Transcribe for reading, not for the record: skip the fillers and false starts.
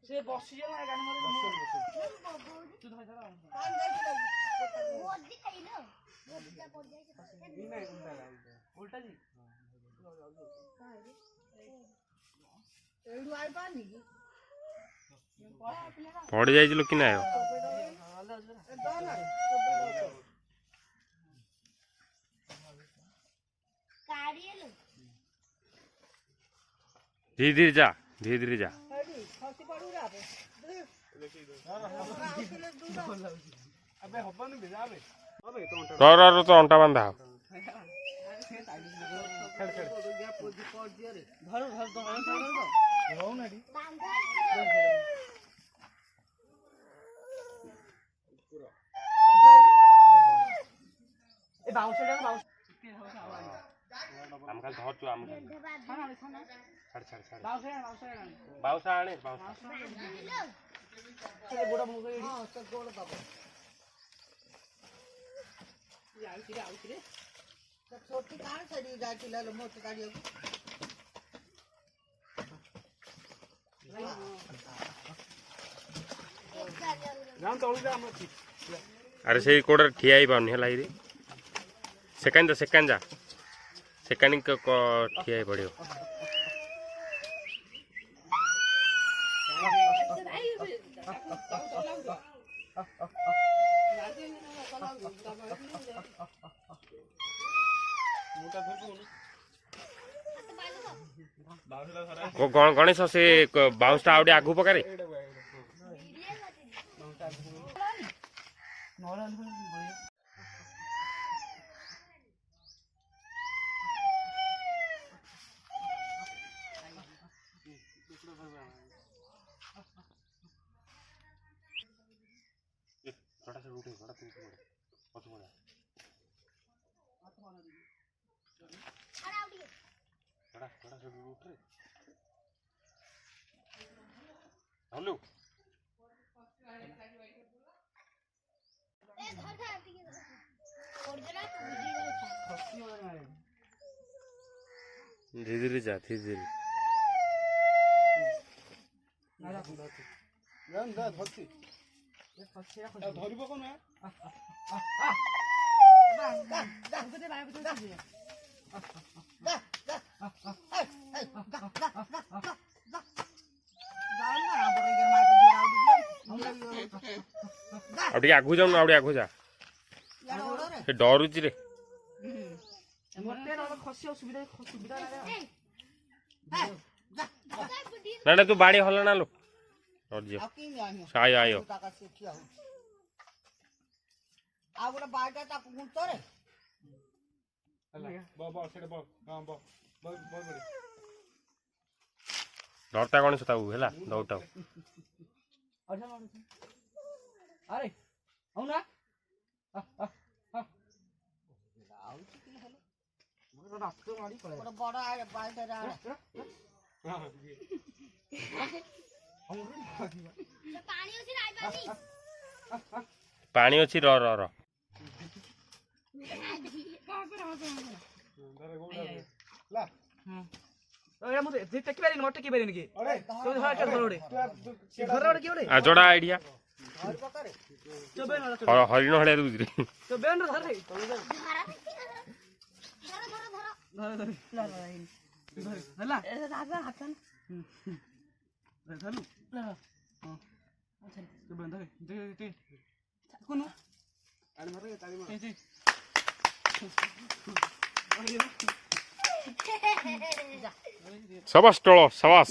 से बसी जाला गाड़ी मारे तू धर धर मोदी खाइलो मोदी पड़ जाए नहीं उल्टा जी एडू आइ पानी की पड़ जाई लो कि ना धीरे धीरे जा धीरे धीरे जा रो तो अंटा बांधा हम खाली धरछु हम छाड़ छाड़ छाड़ बाउसा आने बाउसा अरे गोड़ा मुंह गई हां तो गोड़ बाबा ये आउती रे तो छोटी कान छड़ी गाटी ले लो मोटी गाड़ी राम तळु जा हम अरे से कोडर ठिया ही पाउनी हलाई रे सेकंड जा सेकंड को ठिया ही पड़ियो गणेश से बाउंस आउटे आगु पकारे हेलो धीरे धीरे जा धीरे धीरे आउटे आगु जाऊ आउटे आगु जा डरुची रे ना तू बाड़ी हल ना लो आयो आयो डरता कौन से है दौटा अरे औना पानी अच्छी रो रो रो जोड़ा आइडिया हरिण हड़िया दूसरी सबस टोलो सबस